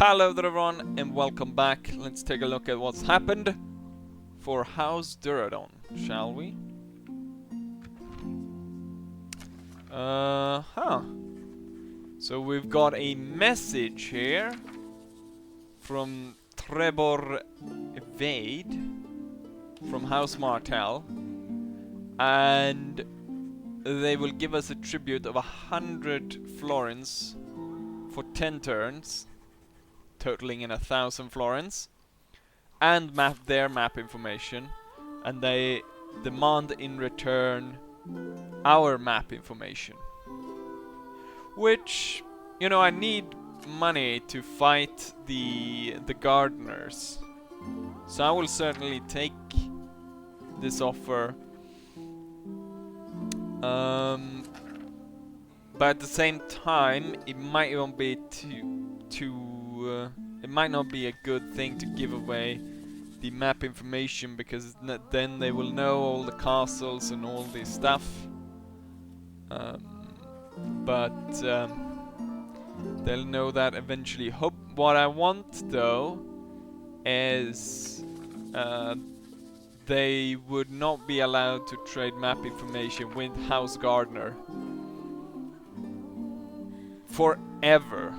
Hello there everyone and welcome back. Let's take a look at what's happened for House Durrandon, shall we? So we've got a message here from Trebor Vade from House Martell, and they will give us a tribute of 100 florins for 10 turns, totaling in 1,000 florins, and their map information, and they demand in return our map information. Which, you know, I need money to fight the gardeners, so I will certainly take this offer. But at the same time, it might not be it might not be a good thing to give away the map information, because then they will know all the castles and all this stuff. They'll know that eventually. What I want though is they would not be allowed to trade map information with House Gardener forever.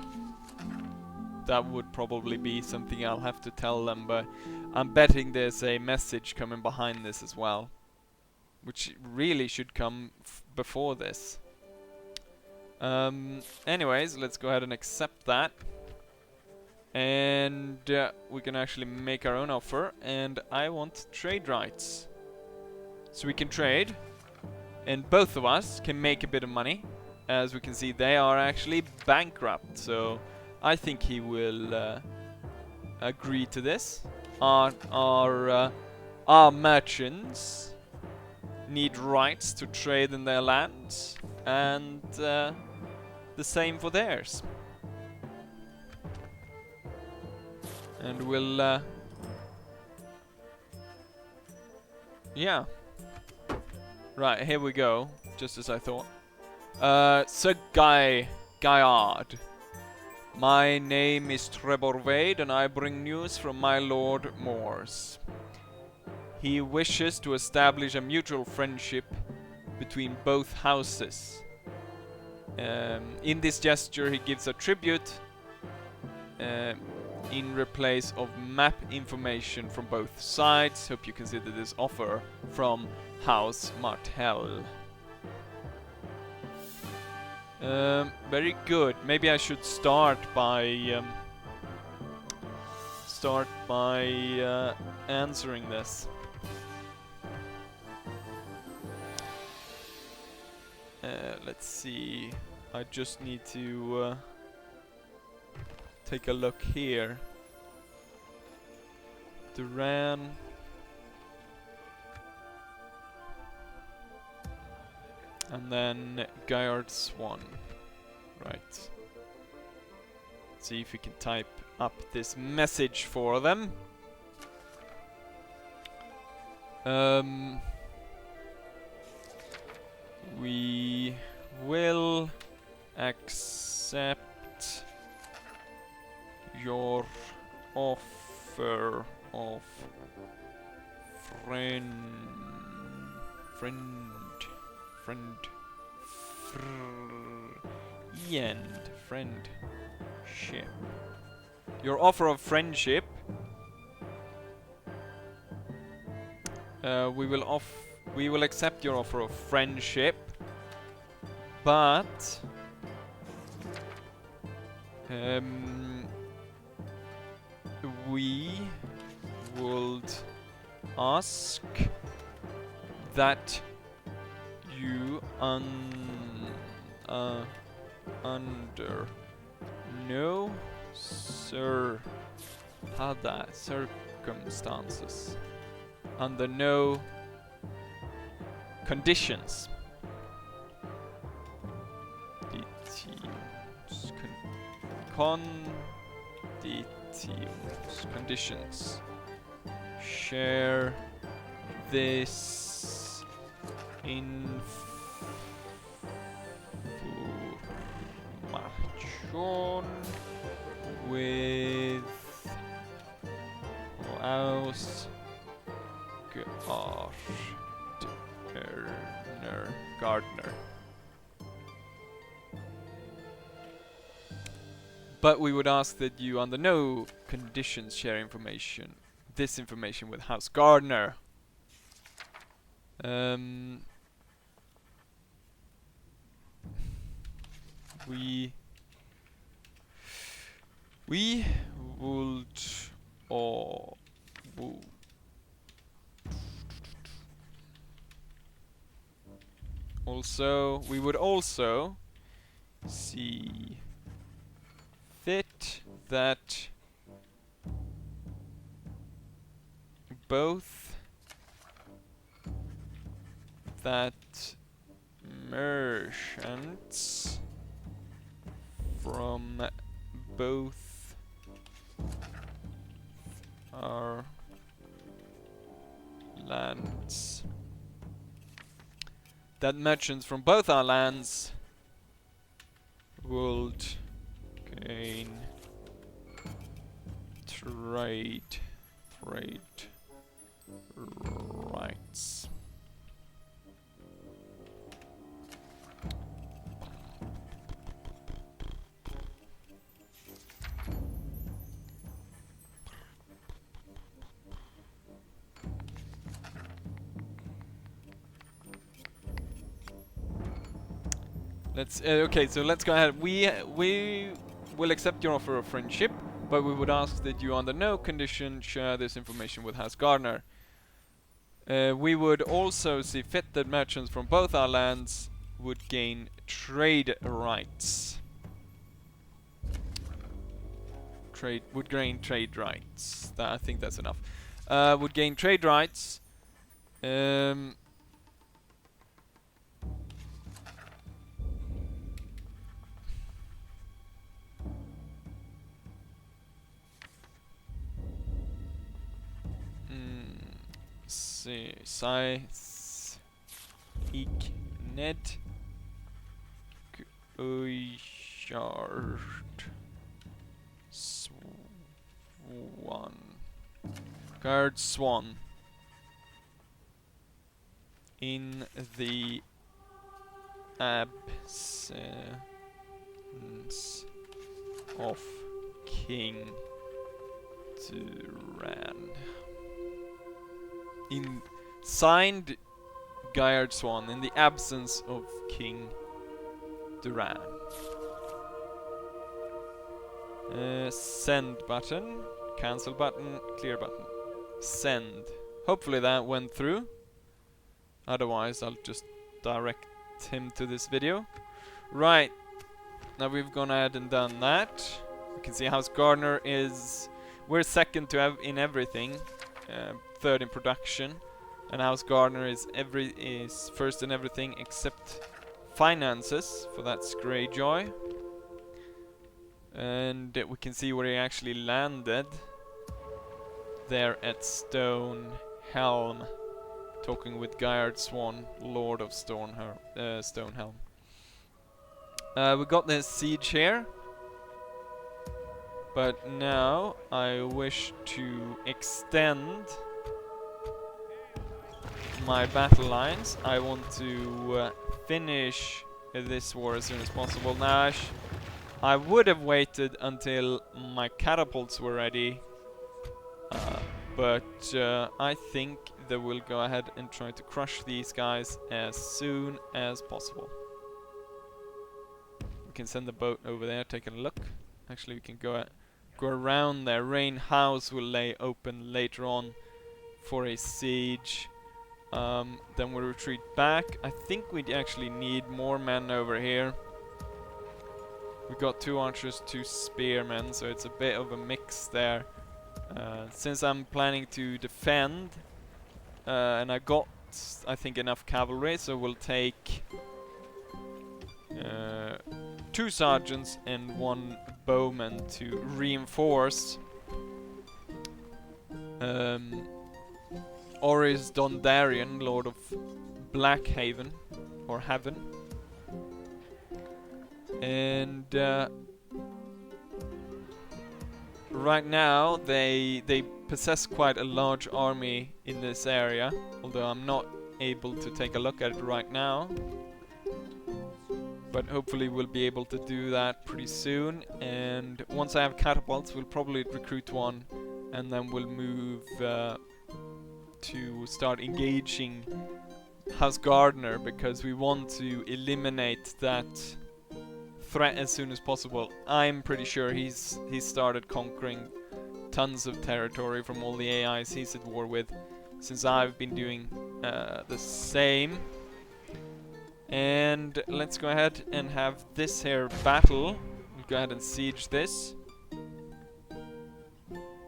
That would probably be something I'll have to tell them, but I'm betting there's a message coming behind this as well, which really should come before this. Anyways, let's go ahead and accept that, and we can actually make our own offer. And I want trade rights, so we can trade, and both of us can make a bit of money. As we can see, they are actually bankrupt, so I think he will agree to this. Our merchants need rights to trade in their lands, and the same for theirs. And we'll yeah. Right, here we go, just as I thought. Sir Guyard. My name is Trebor Vade, and I bring news from my Lord Morse. He wishes to establish a mutual friendship between both houses. In this gesture, he gives a tribute in replace of map information from both sides. Hope you consider this offer from House Martell. Very good. Maybe I should start by answering this. Let's see. I just need to take a look here. Durrandon. And then Guyard Swan. Right. Let's see if we can type up this message for them. We will accept your offer of friendship. Your offer of friendship. We will accept your offer of friendship, but we would ask that you under no circumstances, under no conditions, conditions, share this information with Aus Gardner. But we would ask that you under no conditions share this information with House Gardner. We would we would also see fit that merchants from both our lands would gain trade rights. Okay, so let's go ahead. We will accept your offer of friendship, but we would ask that you under no condition share this information with House Gardner. We would also see fit that merchants from both our lands would gain trade rights. Would gain trade rights. I think that's enough. Would gain trade rights. Size Ignet Guyard Swan in the absence of King Durrandon. Signed Guyard Swan in the absence of King Durrandon. Send button, cancel button, clear button. Send. Hopefully that went through. Otherwise I'll just direct him to this video. Right. Now we've gone ahead and done that. You can see House Gardner is... We're second to in everything. Third in production, and House Gardner is first in everything except finances, for that's Greyjoy. And we can see where he actually landed there at Stonehelm, talking with Guyard Swan, Lord of Stonehelm. We got this siege here, but now I wish to extend my battle lines. I want to finish this war as soon as possible. Now, I would have waited until my catapults were ready, but I think that we'll go ahead and try to crush these guys as soon as possible. We can send the boat over there, take a look. Actually, we can go around there. Rain House will lay open later on for a siege. Then we'll retreat back. I think we actually need more men over here. We got 2 archers, 2 spearmen, so it's a bit of a mix there. Since I'm planning to defend, and I got, I think, enough cavalry, so we'll take 2 sergeants and 1 bowman to reinforce Oris Dondarrion, Lord of Blackhaven, or Haven. And right now they possess quite a large army in this area, although I'm not able to take a look at it right now. But hopefully we'll be able to do that pretty soon, and once I have catapults we'll probably recruit one, and then we'll move to start engaging House Gardener, because we want to eliminate that threat as soon as possible. I'm pretty sure he's started conquering tons of territory from all the AIs he's at war with, since I've been doing the same. And let's go ahead and have this here battle. We'll go ahead and siege this.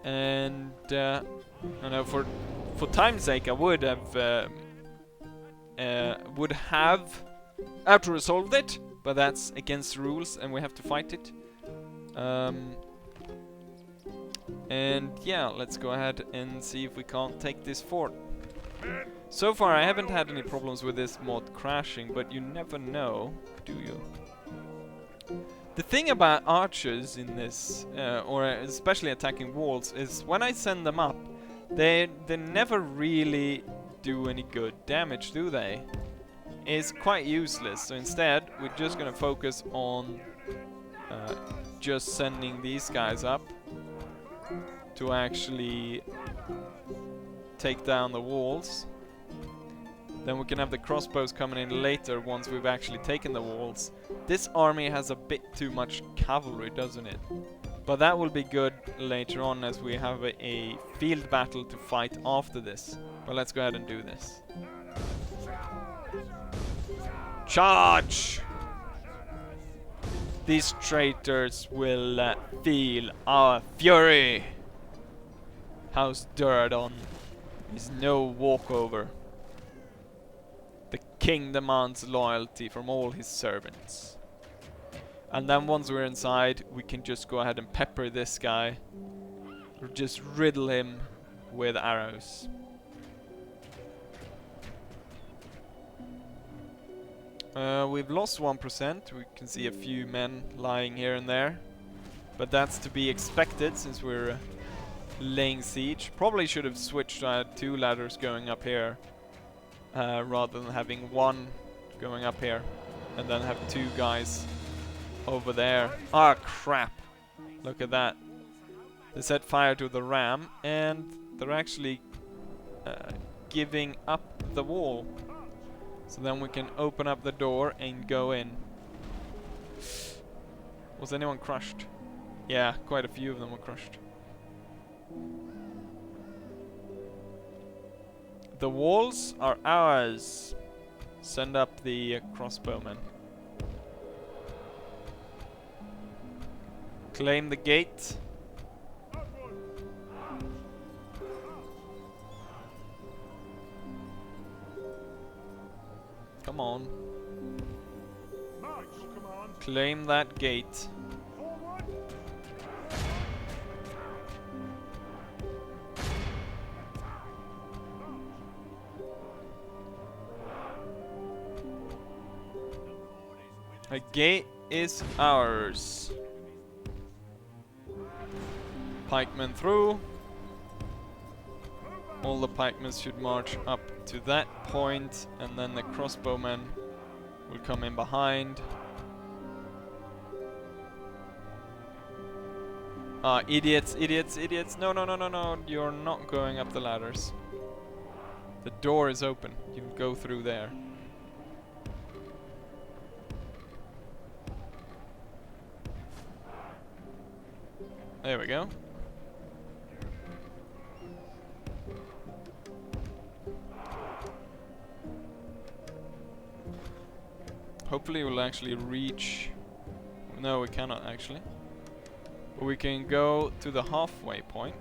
And I know for time's sake I would have auto-resolved it, but that's against the rules and we have to fight it. And yeah, let's go ahead and see if we can't take this fort. So far I haven't had any problems with this mod crashing, but you never know, do you? The thing about archers in this, or especially attacking walls, is when I send them up, they never really do any good damage, do they? It's quite useless, so instead we're just gonna focus on just sending these guys up to actually take down the walls. Then we can have the crossbows coming in later once we've actually taken the walls. This army has a bit too much cavalry, doesn't it? But that will be good later on as we have a field battle to fight after this. But let's go ahead and do this. Charge! These traitors will feel our fury. House Durrandon is no walkover. The king demands loyalty from all his servants. And then once we're inside, we can just go ahead and pepper this guy. Or just riddle him with arrows. We've lost 1%. We can see a few men lying here and there. But that's to be expected since we're laying siege. Probably should have switched to 2 ladders going up here. Rather than having 1 going up here. And then have 2 guys over there. Ah, crap. Look at that. They set fire to the ram and they're actually giving up the wall. So then we can open up the door and go in. Was anyone crushed? Yeah, quite a few of them were crushed. The walls are ours. Send up the crossbowmen. Claim the gate. Come on. Claim that gate. A gate is ours. Pikemen through. All the pikemen should march up to that point, and then the crossbowmen will come in behind. Ah, idiots, idiots, idiots. No, no, no, no, no. You're not going up the ladders. The door is open. You can go through there. There we go. Hopefully we'll actually reach... No, we cannot actually. But we can go to the halfway point.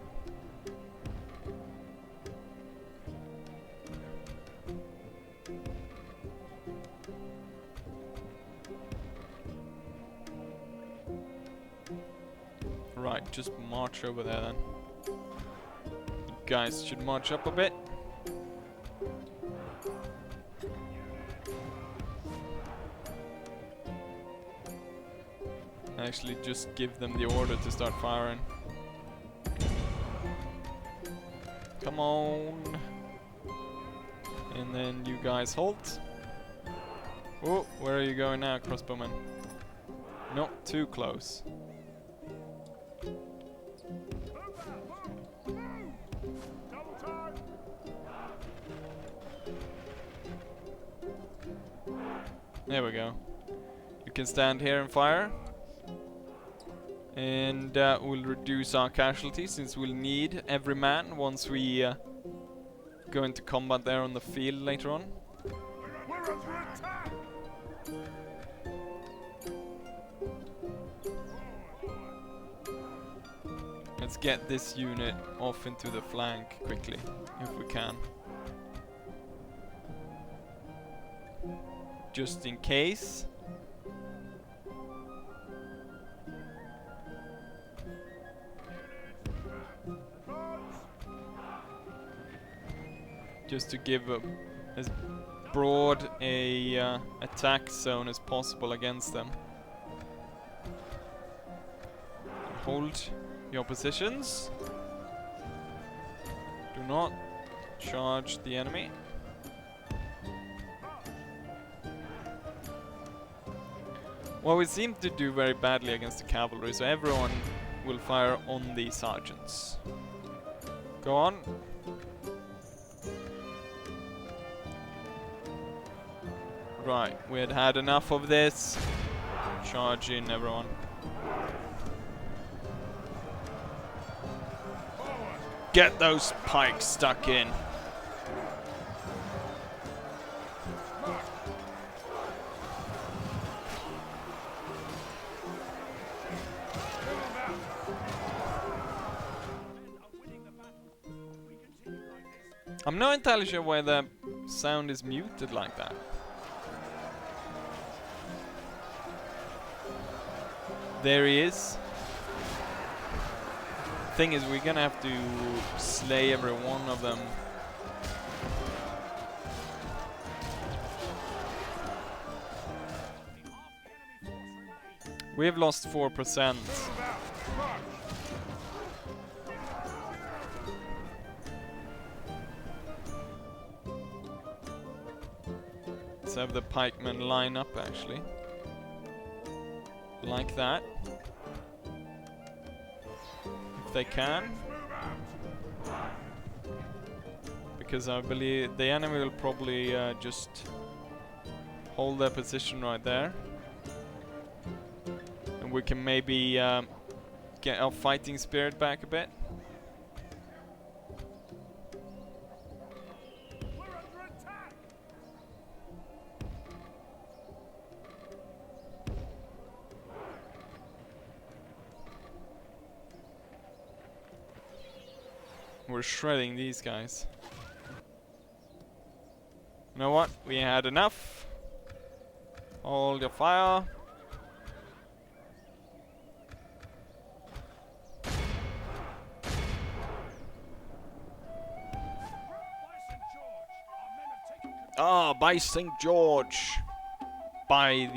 Right, just march over there then. You guys should march up a bit. Actually just give them the order to start firing. come on. And then you guys halt. Oh, where are you going now, crossbowman? Not too close. There we go. You can stand here and fire. And we'll reduce our casualties since we'll need every man once we go into combat there on the field later on. Let's get this unit off into the flank quickly, if we can. Just in case. Just to give as broad a attack zone as possible against them. Hold your positions. Do not charge the enemy. Well, we seem to do very badly against the cavalry, so everyone will fire on the sergeants. Go on. Right, we had had enough of this. Charge in, everyone. Get those pikes stuck in. I'm not entirely sure why the sound is muted like that. There he is. Thing is, we're gonna have to slay every one of them. We've lost 4%. Let's have the pikemen line up actually. Like that. If they can. Because I believe the enemy will probably just hold their position right there. And we can maybe get our fighting spirit back a bit. We're shredding these guys. You know what? We had enough. Hold your fire. Ah, by St. George. By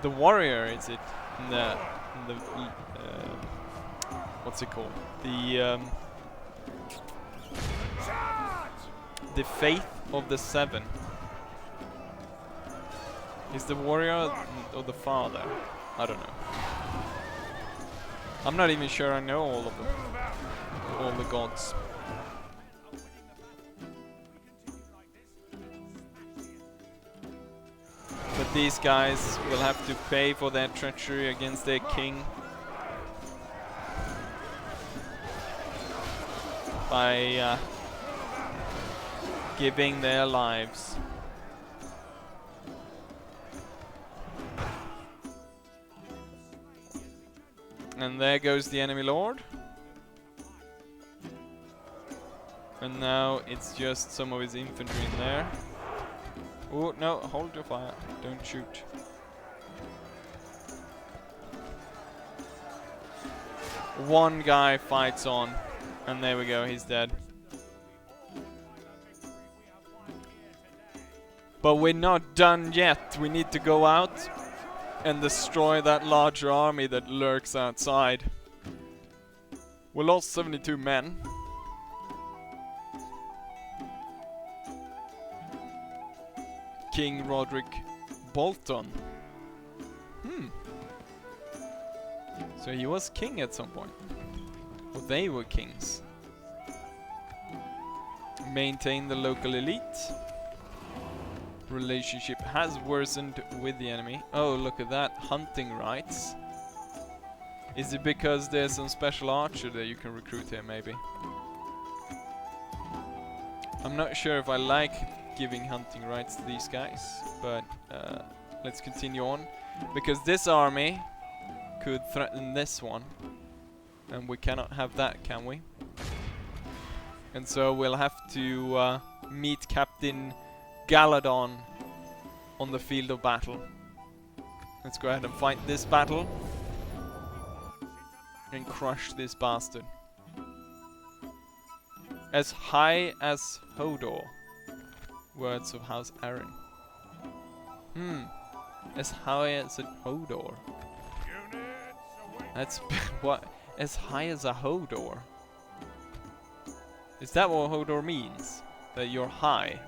the warrior, is it? In the what's it called? The faith of the seven. Is the warrior or the father? I don't know. I'm not even sure I know all of them. All the gods. But these guys will have to pay for their treachery against their king. By giving their lives. And there goes the enemy lord. And now it's just some of his infantry in there. Oh no, hold your fire, don't shoot. One guy fights on. And there we go, he's dead. But we're not done yet. We need to go out and destroy that larger army that lurks outside. We lost 72 men. King Roderick Bolton. So he was king at some point. Or they were kings. Maintain the local elite. Relationship has worsened with the enemy. Oh, look at that. Hunting rights. Is it because there's some special archer that you can recruit here, maybe? I'm not sure if I like giving hunting rights to these guys, but let's continue on. Because this army could threaten this one. And we cannot have that, can we? And so we'll have to meet Captain Galadon on the field of battle. Let's go ahead and fight this battle. And crush this bastard. As high as Hodor. Words of House Aaron. As high as a Hodor. That's what? As high as a Hodor? Is that what Hodor means? That you're high?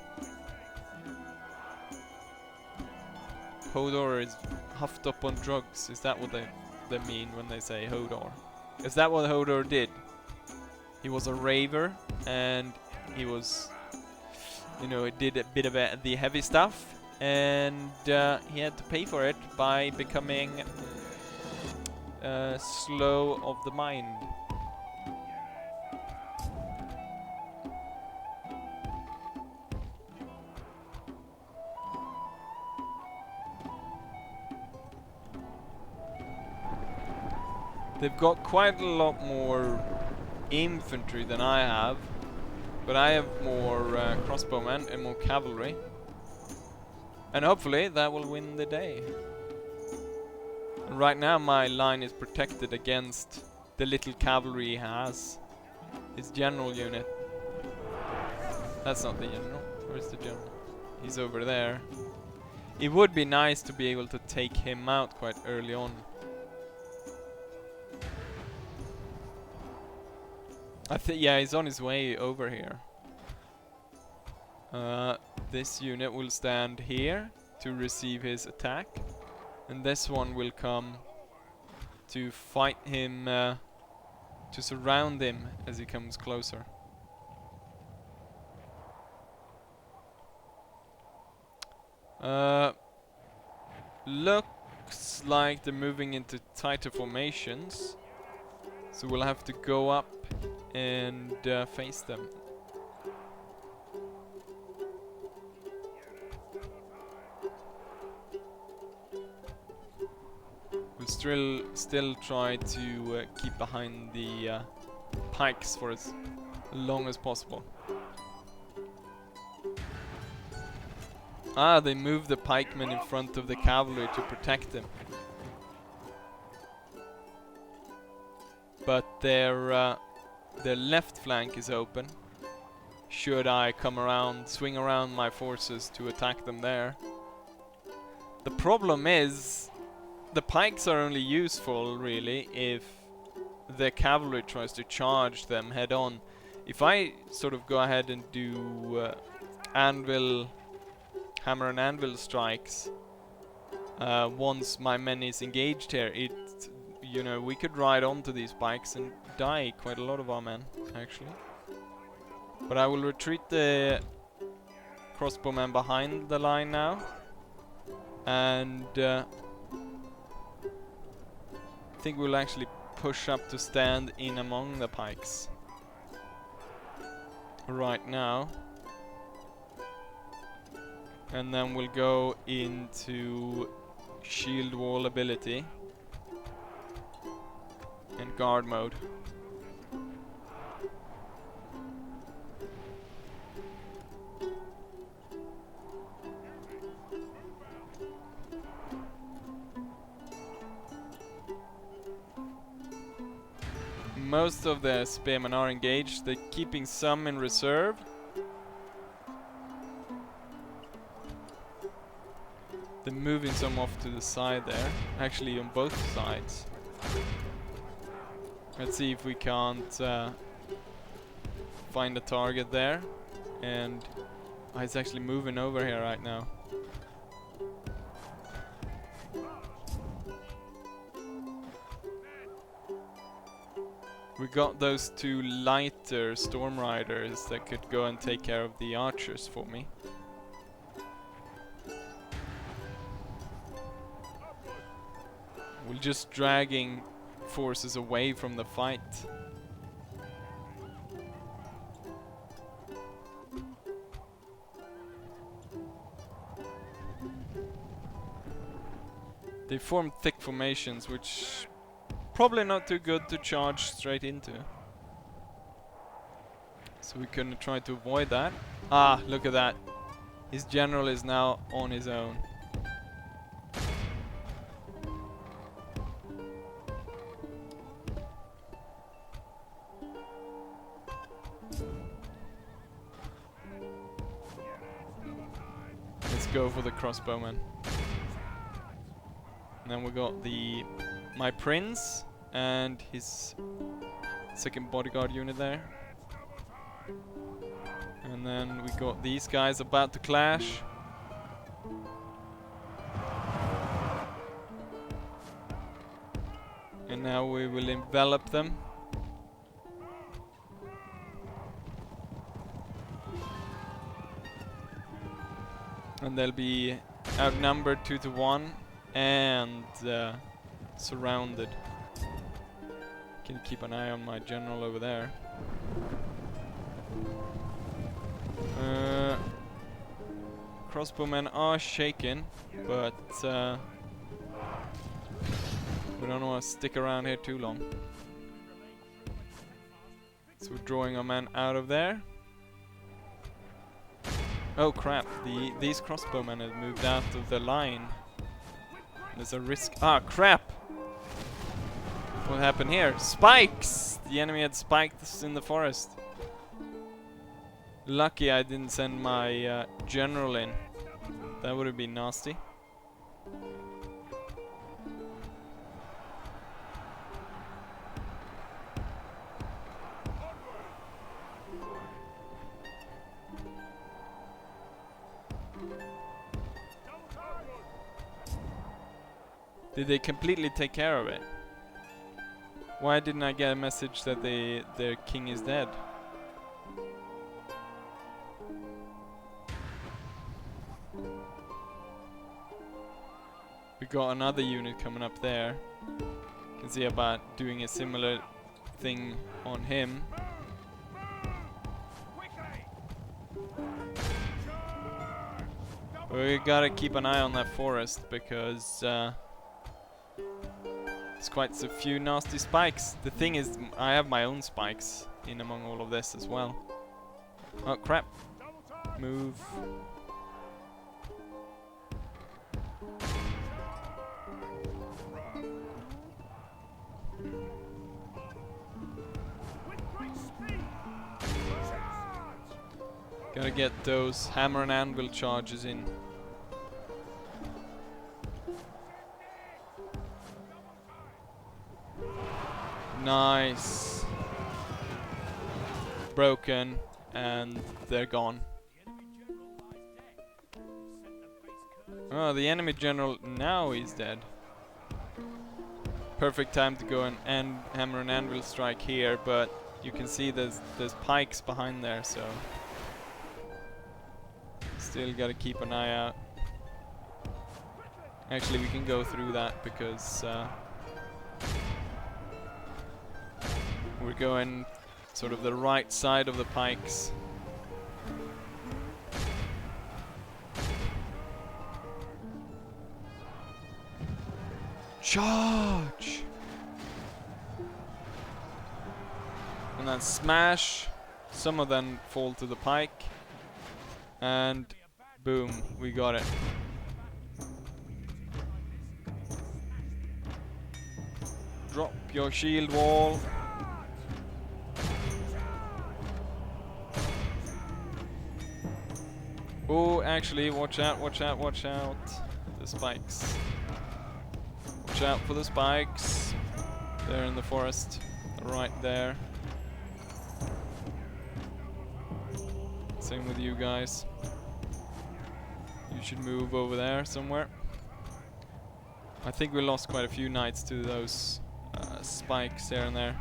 Hodor is huffed up on drugs. Is that what they mean when they say Hodor? Is that what Hodor did? He was a raver and he was, you know, did a bit of the heavy stuff, and he had to pay for it by becoming slow of the mind. They've got quite a lot more infantry than I have, but I have more crossbowmen and more cavalry. And hopefully that will win the day. And right now my line is protected against the little cavalry he has. His general unit. That's not the general. Where's the general? He's over there. It would be nice to be able to take him out quite early on. Yeah, he's on his way over here. This unit will stand here to receive his attack, and this one will come to fight him, to surround him as he comes closer. Looks like they're moving into tighter formations, so we'll have to go up and face them. We'll still try to keep behind the pikes for as long as possible. Ah, they moved the pikemen in front of the cavalry to protect them. But their left flank is open. Should I come around, swing around my forces to attack them there? The problem is, the pikes are only useful, really, if the cavalry tries to charge them head on. If I sort of go ahead and do hammer and anvil strikes, once my men is engaged here, you know, we could ride onto these pikes and die quite a lot of our men, actually. But I will retreat the crossbowmen behind the line now, and I think we'll actually push up to stand in among the pikes right now, and then we'll go into shield wall ability and guard mode. Most of the spearmen are engaged. They're keeping some in reserve. They're moving some off to the side there. Actually on both sides. Let's see if we can't find a target there. And it's actually moving over here right now. We got those 2 lighter storm riders that could go and take care of the archers for me. We're just dragging forces away from the fight. They form thick formations, which probably not too good to charge straight into. So we couldn't try to avoid that. Ah, look at that. His general is now on his own. Let's go for the crossbowman. And then we got my prince and his second bodyguard unit there. And then we got these guys about to clash. And now we will envelop them. And they'll be outnumbered 2 to 1 and surrounded. Can keep an eye on my general over there. Crossbowmen are shaken, but we don't want to stick around here too long. So we're drawing our men out of there. Oh crap, these crossbowmen have moved out of the line. There's a risk. Ah crap! What happened here? Spikes! The enemy had spikes in the forest. Lucky I didn't send my general in. That would have been nasty. Did they completely take care of it? Why didn't I get a message that their king is dead? We got another unit coming up there. You can see about doing a similar thing on him. We gotta keep an eye on that forest because there's quite a few nasty spikes. The thing is, I have my own spikes in among all of this as well. Oh crap. Move. Gotta get those hammer and anvil charges in. Nice. Broken, and they're gone. Oh, the enemy general now is dead. Perfect time to go and hammer and anvil strike here, but you can see there's pikes behind there, so still gotta keep an eye out. Actually, we can go through that because we're going sort of the right side of the pikes. Charge! And then smash. Some of them fall to the pike. And boom, we got it. Drop your shield wall. Oh, actually, watch out, watch out, watch out. The spikes. Watch out for the spikes. They're in the forest. right there. Same with you guys. You should move over there somewhere. I think we lost quite a few knights to those spikes here and there.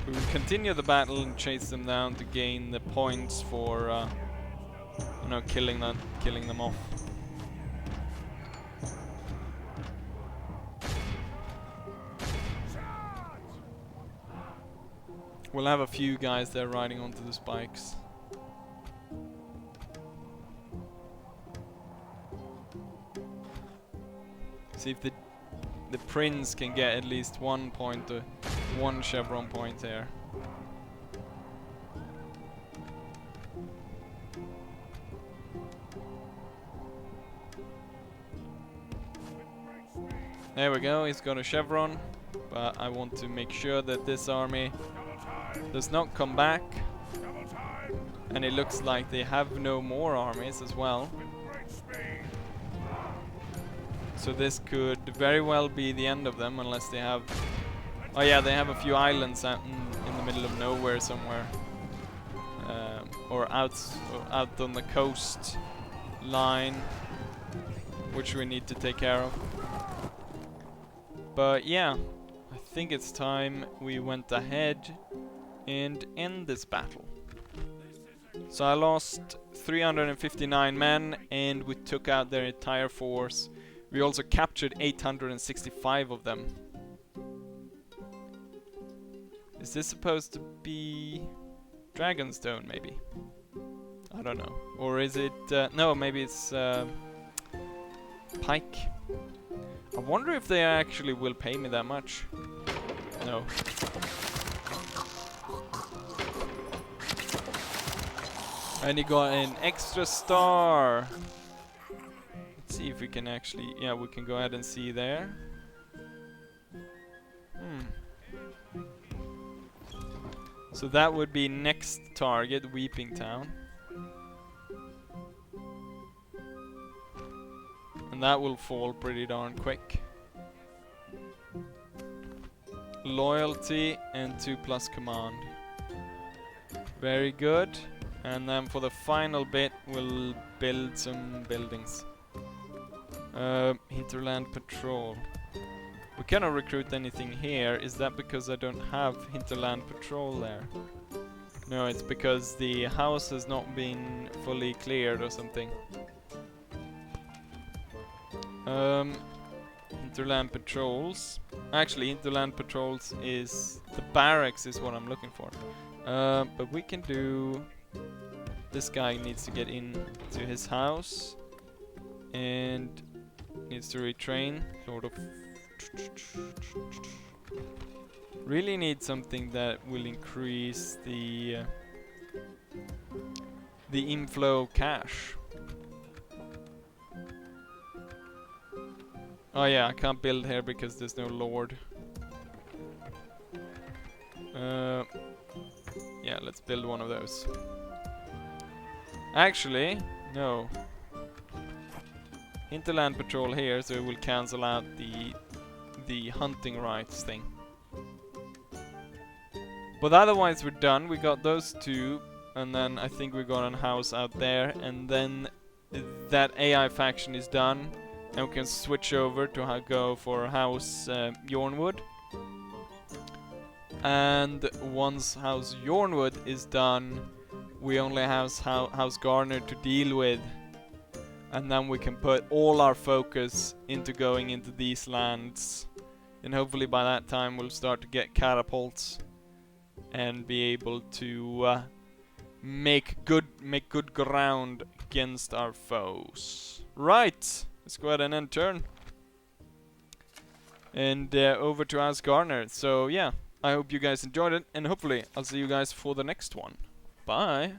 We will continue the battle and chase them down to gain the points for, you know, killing them off. We'll have a few guys there riding onto the spikes. See if the prince can get at least 1 point, or 1 chevron point here. There we go, he's got a chevron, but I want to make sure that this army does not come back. And it looks like they have no more armies as well. So this could very well be the end of them, unless they have... Oh yeah, they have a few islands out in the middle of nowhere somewhere. Or out on the coast line, which we need to take care of. But yeah, I think it's time we went ahead and end this battle. So I lost 359 men, and we took out their entire force. We also captured 865 of them. Is this supposed to be Dragonstone, maybe? I don't know. Or is it... no, maybe it's Pike. I wonder if they actually will pay me that much. No. And he got an extra star. Let's see if we can actually... Yeah, we can go ahead and see there. So that would be next target, Weeping Town. And that will fall pretty darn quick. Loyalty and 2+ command. Very good. And then for the final bit, we'll build some buildings. Hinterland Patrol. We cannot recruit anything here. Is that because I don't have Hinterland Patrol there? No, it's because the house has not been fully cleared or something. Hinterland Patrols. Actually, Hinterland Patrols is... The barracks is what I'm looking for. But we can do... This guy needs to get in to his house. And needs to retrain, sort of. Really need something that will increase the inflow of cash. Oh yeah, I can't build here because there's no lord. Yeah, let's build one of those. Actually, no. Hinterland Patrol here, so it will cancel out the hunting rights thing. But otherwise we're done. We got those two, and then I think we got a house out there, and then that AI faction is done, and we can switch over to go for House Yornwood. And once House Yornwood is done, we only have House Garner to deal with. And then we can put all our focus into going into these lands. And hopefully by that time we'll start to get catapults and be able to make good ground against our foes. Right, let's go ahead and end turn. And over to House Garner. So yeah, I hope you guys enjoyed it, and hopefully I'll see you guys for the next one. Bye!